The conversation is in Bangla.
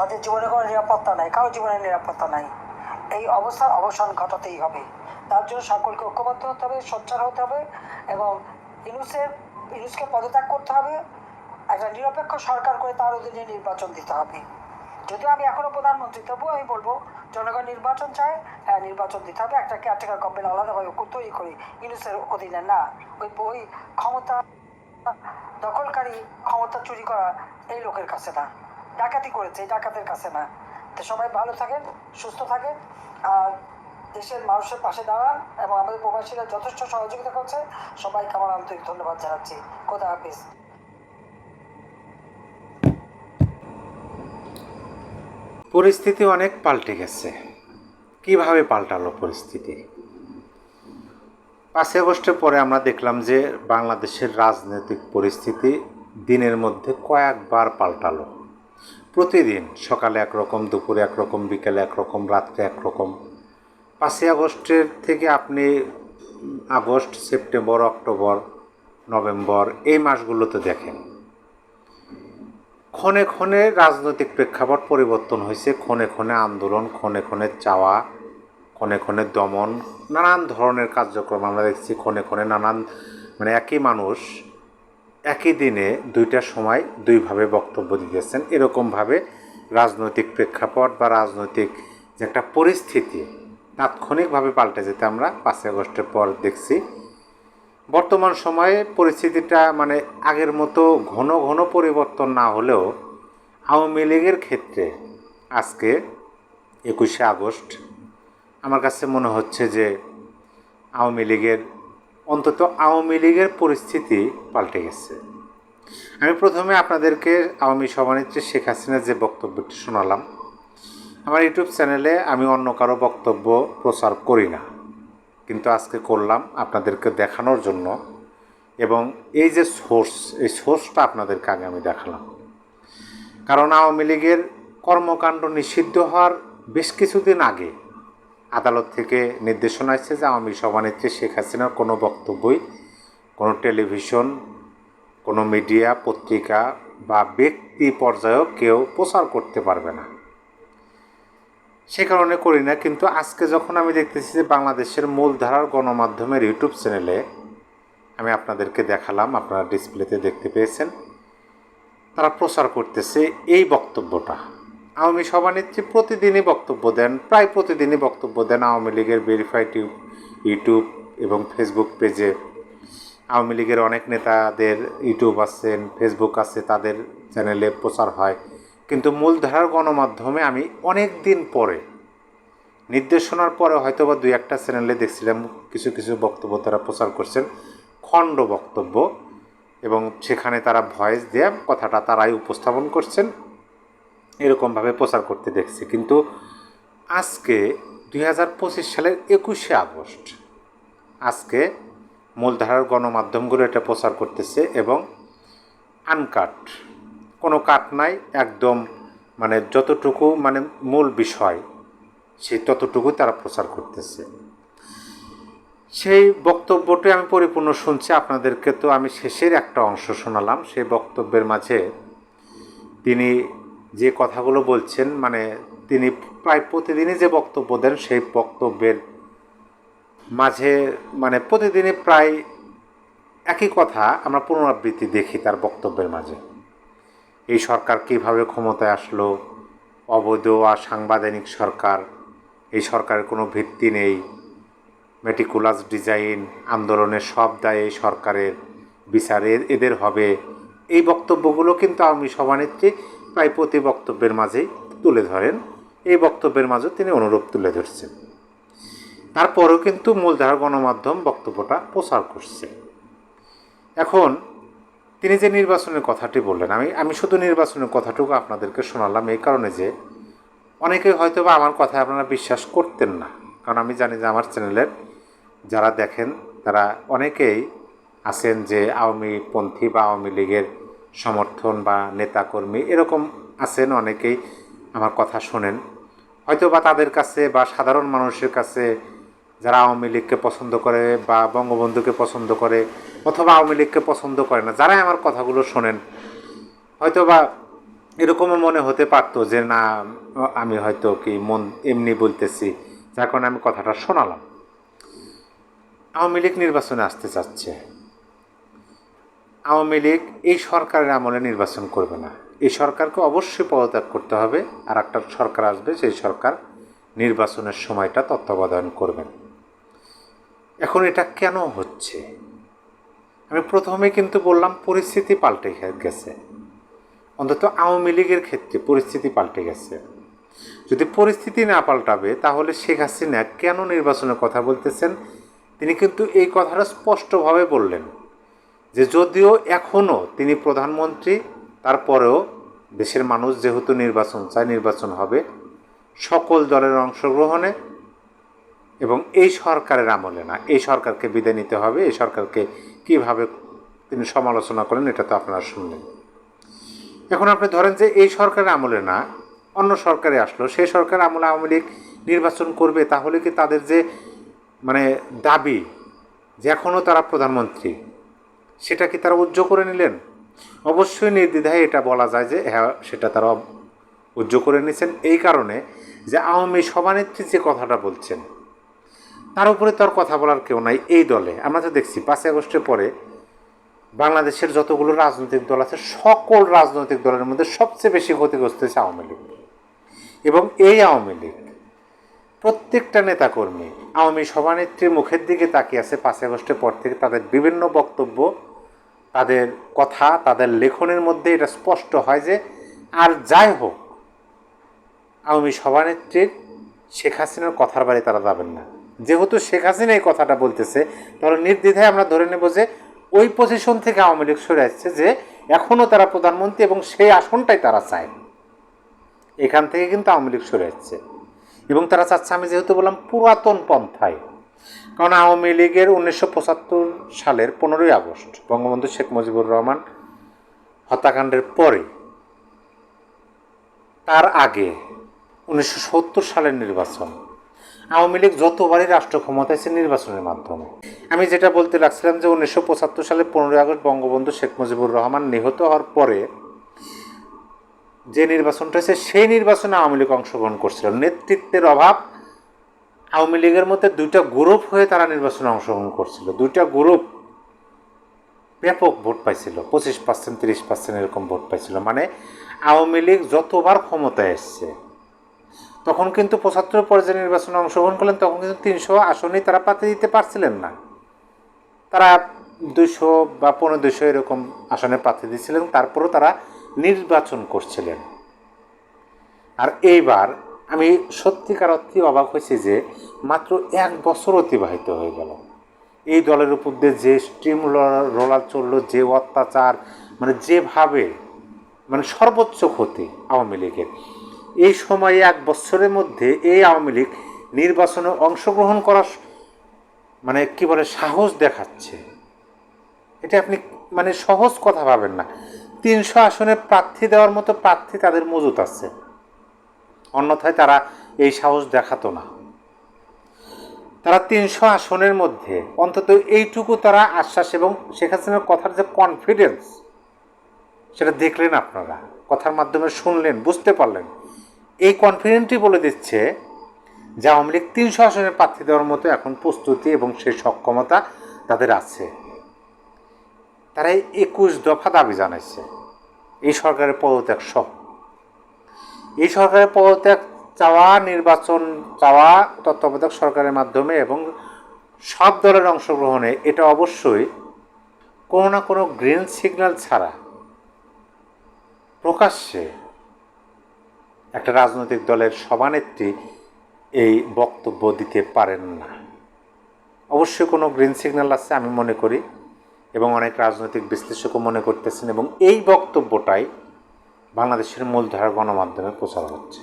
তাদের জীবনে কোনো নিরাপত্তা নাই, কারো জীবনের নিরাপত্তা নাই। এই অবস্থার অবসান ঘটাতেই হবে। তার জন্য সকলকে ঐক্যবদ্ধ হতে হবে, সোচ্চার হতে হবে এবং ইউনুসকে পদত্যাগ করতে হবে। একটা নিরপেক্ষ সরকার করে তার অধীনে নির্বাচন দিতে হবে। যদিও আমি এখনও প্রধানমন্ত্রী, তবুও আমি বলবো জনগণ নির্বাচন চায়, হ্যাঁ নির্বাচন দিতে হবে। একটা কেয়ারটেকার গভর্নমেন্ট আলাদাভাবে তৈরি করি, ইউনুসের অধীনে না। ওই ক্ষমতা দখলকারী, ক্ষমতা চুরি করা এই লোকের কাছে না, ডাকাতি করেছে এই ডাকাতের কাছে না। তো সবাই ভালো থাকেন, সুস্থ থাকেন, আর দেশের মানুষের পাশে দাঁড়ান এবং আমাদের প্রবাসীরা যথেষ্ট সহযোগিতা করছে। সবাইকে আমার আন্তরিক ধন্যবাদ জানাচ্ছি। খোদা হাফিজ। পরিস্থিতি অনেক পাল্টে গেছে। কিভাবে পাল্টালো পরিস্থিতি? 5 আগস্টের পরে আমরা দেখলাম যে বাংলাদেশের রাজনৈতিক পরিস্থিতি দিনের মধ্যে কয়েকবার পাল্টালো। প্রতিদিন সকালে একরকম, দুপুরে একরকম, বিকেলে একরকম, রাত্রে একরকম। 5 আগস্টের থেকে আপনি আগস্ট, সেপ্টেম্বর, অক্টোবর, নভেম্বর এই মাসগুলোতে দেখেন, ক্ষণে ক্ষণে রাজনৈতিক প্রেক্ষাপট পরিবর্তন হয়েছে। ক্ষণে ক্ষণে আন্দোলন, ক্ষণে ক্ষণে চাওয়া, ক্ষণে ক্ষণে দমন, নানান ধরনের কার্যক্রম আমরা দেখছি। ক্ষণে ক্ষণে নানান একই মানুষ একই দিনে দুইটা সময় দুইভাবে বক্তব্য দিতেছেন। এরকমভাবে রাজনৈতিক প্রেক্ষাপট বা রাজনৈতিক যে একটা পরিস্থিতি তাৎক্ষণিকভাবে পাল্টে যেতে আমরা 5 আগস্টের পর দেখছি। বর্তমান সময়ে পরিস্থিতিটা আগের মতো ঘন ঘন পরিবর্তন না হলেও আওয়ামী লীগের ক্ষেত্রে আজকে 21শে আগস্ট আমার কাছে মনে হচ্ছে যে অন্তত আওয়ামী লীগের পরিস্থিতি পাল্টে গেছে। আমি প্রথমে আপনাদেরকে আওয়ামী সভানেত্রী শেখ হাসিনার যে বক্তব্যটি শোনালাম, আমার ইউটিউব চ্যানেলে আমি অন্য কারো বক্তব্য প্রচার করি না, কিন্তু আজকে করলাম আপনাদেরকে দেখানোর জন্য। এবং এই যে এই সোর্সটা আপনাদেরকে আগে আমি দেখালাম, কারণ আওয়ামী লীগের কর্মকাণ্ড নিষিদ্ধ হওয়ার বেশ কিছুদিন আগে আদালত থেকে নির্দেশনা আসছে যে আওয়ামী সভানেত্রী শেখ হাসিনার কোনো বক্তব্যই কোনো টেলিভিশন, কোনো মিডিয়া, পত্রিকা বা ব্যক্তি পর্যায়েও কেউ প্রচার করতে পারবে না। সে কারণে করি না। কিন্তু আজকে যখন আমি দেখতেছি যে বাংলাদেশের মূলধারার গণমাধ্যমের ইউটিউব চ্যানেলে আমি আপনাদেরকে দেখালাম, আপনারা ডিসপ্লেতে দেখতে পেয়েছেন, তারা প্রচার করতেছে এই বক্তব্যটা। আওয়ামী সভানেত্রী প্রতিদিনই বক্তব্য দেন, প্রায় প্রতিদিনই বক্তব্য দেন আওয়ামী লীগের ভেরিফাইড ইউটিউব এবং ফেসবুক পেজে। আওয়ামী লীগের অনেক নেতাদের ইউটিউব আছেন, ফেসবুক আছে, তাদের চ্যানেলে প্রচার হয়। কিন্তু মূলধারার গণমাধ্যমে আমি অনেক দিন পরে, নির্দেশনার পরে হয়তো বা 2-1টা চ্যানেলে দেখছিলাম কিছু কিছু বক্তব্য তারা প্রচার করছেন, খণ্ড বক্তব্য, এবং সেখানে তারা ভয়েস দিয়ে কথাটা তারাই উপস্থাপন করছেন, এরকমভাবে প্রচার করতে দেখছি। কিন্তু আজকে 2025 সালের 21শে আগস্ট আজকে মূলধারার গণমাধ্যমগুলো এটা প্রচার করতেছে এবং আনকাট, কোনো কাট নাই, একদম যতটুকু মূল বিষয় সেই ততটুকু তারা প্রচার করতেছে। সেই বক্তব্যটি আমি পরিপূর্ণ শুনছি, আপনাদেরকে তো আমি শেষের একটা অংশ শোনালাম। সেই বক্তব্যের মাঝে তিনি যে কথাগুলো বলছেন, তিনি প্রায় প্রতিদিনই যে বক্তব্য দেন সেই বক্তব্যের মাঝে প্রতিদিনই প্রায় একই কথা আমরা পুনরাবৃত্তি দেখি তার বক্তব্যের মাঝে। এই সরকার কীভাবে ক্ষমতায় আসলো, অবৈধ আর সাংবিধানিক সরকার, এই সরকারের কোনো ভিত্তি নেই, মেটিকুলাস ডিজাইন, আন্দোলনের সব দায় এই সরকারের, বিচারে এদের হবে। এই বক্তব্যগুলো কিন্তু আওয়ামী সভানেত্রী প্রায় প্রতি বক্তব্যের মাঝেই তুলে ধরেন। এই বক্তব্যের মাঝেও তিনি অনুরূপ তুলে ধরছেন। তারপরেও কিন্তু মূলধারা গণমাধ্যম বক্তব্যটা প্রচার করছে। এখন তিনি যে নির্বাচনের কথাটি বললেন, আমি শুধু নির্বাচনের কথাটুকু আপনাদেরকে শোনালাম এই কারণে যে অনেকেই হয়তো বা আমার কথায় আপনারা বিশ্বাস করতেন না, কারণ আমি জানি যে আমার চ্যানেলের যারা দেখেন তারা অনেকেই আছেন যে আওয়ামীপন্থী বা আওয়ামী লীগের সমর্থন বা নেতাকর্মী এরকম আছেন, অনেকেই আমার কথা শোনেন। হয়তো বা তাদের কাছে বা সাধারণ মানুষের কাছে যারা আওয়ামী লীগকে পছন্দ করে বা বঙ্গবন্ধুকে পছন্দ করে অথবা আওয়ামী লীগকে পছন্দ করে না, যারাই আমার কথাগুলো শোনেন হয়তো বা এরকমও মনে হতে পারতো যে না, আমি হয়তো কি মন এমনি বলতেছি, যার কারণে আমি কথাটা শোনালাম। আওয়ামী লীগ নির্বাচনে আসতে চাচ্ছে। আওয়ামী লীগ এই সরকারের আমলে নির্বাচন করবে না, এই সরকারকে অবশ্যই পদত্যাগ করতে হবে, আর একটা সরকার আসবে, সেই সরকার নির্বাচনের সময়টা তত্ত্বাবধান করবেন। এখন এটা কেন হচ্ছে? আমি প্রথমে কিন্তু বললাম পরিস্থিতি পাল্টে গেছে, অন্তত আওয়ামী লীগের ক্ষেত্রে পরিস্থিতি পাল্টে গেছে। যদি পরিস্থিতি না পাল্টাবে তাহলে শেখ হাসিনা কেন নির্বাচনের কথা বলতেছেন? তিনি কিন্তু এই কথাটা স্পষ্টভাবে বললেন যে যদিও এখনও তিনি প্রধানমন্ত্রী, তারপরেও দেশের মানুষ যেহেতু নির্বাচন চায়, নির্বাচন হবে সকল দলের অংশগ্রহণে এবং এই সরকারের আমলে না। এই সরকারকে বিদায় নিতে হবে। এই সরকারকে কিভাবে তিনি সমালোচনা করেন এটা তো আপনারা শুনলেন। এখন আপনি ধরেন যে এই সরকারের আমলে না, অন্য সরকারে আসলো, সেই সরকার আমলে আওয়ামী লীগ নির্বাচন করবে, তাহলে কি তাদের যে মানে দাবি যে এখনও তারা প্রধানমন্ত্রী, সেটা কি তারা উজ্জ্ব করে নিলেন? অবশ্যই নির্দ্বিধায় এটা বলা যায় যে হ্যাঁ, সেটা তারা উজ্জ্ব করে নিয়েছেন। এই কারণে যে আওয়ামী সভানেত্রী যে কথাটা বলছেন তার উপরে তো আর কথা বলার কেউ নাই এই দলে। আমরা তো দেখছি 5ই আগস্টের পরে বাংলাদেশের যতগুলো রাজনৈতিক দল আছে সকল রাজনৈতিক দলের মধ্যে সবচেয়ে বেশি ক্ষতিগ্রস্ত হয়েছে আওয়ামী লীগ। এবং এই আওয়ামী লীগ প্রত্যেকটা নেতাকর্মী আওয়ামী সভানেত্রীর মুখের দিকে তাকিয়ে আছে 5ই আগস্টের পর থেকে। তাদের বিভিন্ন বক্তব্য, তাদের কথা, তাদের লেখনের মধ্যে এটা স্পষ্ট হয় যে আর যাই হোক আওয়ামী সভানেত্রীর শেখ হাসিনার কথার বাড়ি তারা যাবেন না। যেহেতু শেখ হাসিনা এই কথাটা বলতেছে, তাহলে নির্দ্বিধায় আমরা ধরে নেব যে ওই পজিশন থেকে আওয়ামী লীগ সরে আসছে, যে এখনও তারা প্রধানমন্ত্রী এবং সেই আসনটাই তারা চায়। এখান থেকে কিন্তু আওয়ামী লীগ সরে আসছে এবং তারা চাচ্ছে, আমি যেহেতু বললাম পুরাতন পন্থায়, কারণ আওয়ামী লীগের 1975 সালের 15ই আগস্ট বঙ্গবন্ধু শেখ মুজিবুর রহমান হত্যাকাণ্ডের পরে, তার আগে 1970 সালের নির্বাচন, আওয়ামী লীগ যতবারই রাষ্ট্র ক্ষমতায় আছে নির্বাচনের মাধ্যমে। আমি যেটা বলতে লাগছিলাম যে 1975 সালে 15ই আগস্ট বঙ্গবন্ধু শেখ মুজিবুর রহমান নিহত হওয়ার পরে যে নির্বাচনটা হয়েছে সেই নির্বাচনে আওয়ামী লীগ অংশগ্রহণ করছিল। নেতৃত্বের অভাব, আওয়ামী লীগের মধ্যে দুইটা গ্রুপ হয়ে তারা নির্বাচনে অংশগ্রহণ করছিল। দুইটা গ্রুপ ব্যাপক ভোট পাইছিল, 25%, 30% এরকম ভোট পাইছিল। মানে আওয়ামী লীগ যতবার ক্ষমতায় এসছে, তখন কিন্তু 75 পরে যে নির্বাচনে অংশগ্রহণ করলেন তখন কিন্তু 300 আসনেই তারা প্রার্থী দিতে পারছিলেন না। তারা 200 বা 1500 এরকম আসনে প্রার্থী দিচ্ছিলেন, তারপরও তারা নির্বাচন করছিলেন। আর এইবার আমি সত্যিকার অর্থে অবাক হয়েছি যে মাত্র 1 বছর অতিবাহিত হয়ে গেল, এই দলের উপর দিয়ে যে স্টিম রোলার চললো, যে অত্যাচার, মানে যেভাবে মানে সর্বোচ্চ ক্ষতি আওয়ামী লীগের, এই সময়ে 1 বছরের মধ্যে এই আওয়ামী লীগ নির্বাচনে অংশগ্রহণ করার মানে কি বলে সাহস দেখাচ্ছে। এটা আপনি মানে সহজ কথা ভাবেন না। 300 আসনে প্রার্থী দেওয়ার মতো প্রার্থী তাদের মজুত আছে, অন্যথায় তারা এই সাহস দেখাতো না। তারা 300 আসনের মধ্যে অন্তত এইটুকু তারা আশ্বাস, এবং শেখ হাসিনার কথার যে কনফিডেন্স সেটা দেখলেন আপনারা, কথার মাধ্যমে শুনলেন, বুঝতে পারলেন। এই কনফিডেন্টই বলে দিচ্ছে যে আওয়ামী লীগ 300 আসনের প্রার্থী দেওয়ার মতো এখন প্রস্তুতি এবং সেই সক্ষমতা তাদের আছে। তারা 21 দফা দাবি জানাইছে এই সরকারের পদত্যাগ সহ। এই সরকারের পদত্যাগ চাওয়া, নির্বাচন চাওয়া তত্ত্বাবধায়ক সরকারের মাধ্যমে এবং সব দলের অংশগ্রহণে, এটা অবশ্যই কোনো না কোনো গ্রিন সিগন্যাল ছাড়া প্রকাশ্যে একটা রাজনৈতিক দলের সভানেত্রী এই বক্তব্য দিতে পারেন না। অবশ্যই কোনো গ্রিন সিগন্যাল আছে আমি মনে করি, এবং অনেক রাজনৈতিক বিশ্লেষকও মনে করতেছেন, এবং এই বক্তব্যটাই বাংলাদেশের মূলধারা গণমাধ্যমে প্রচার হচ্ছে।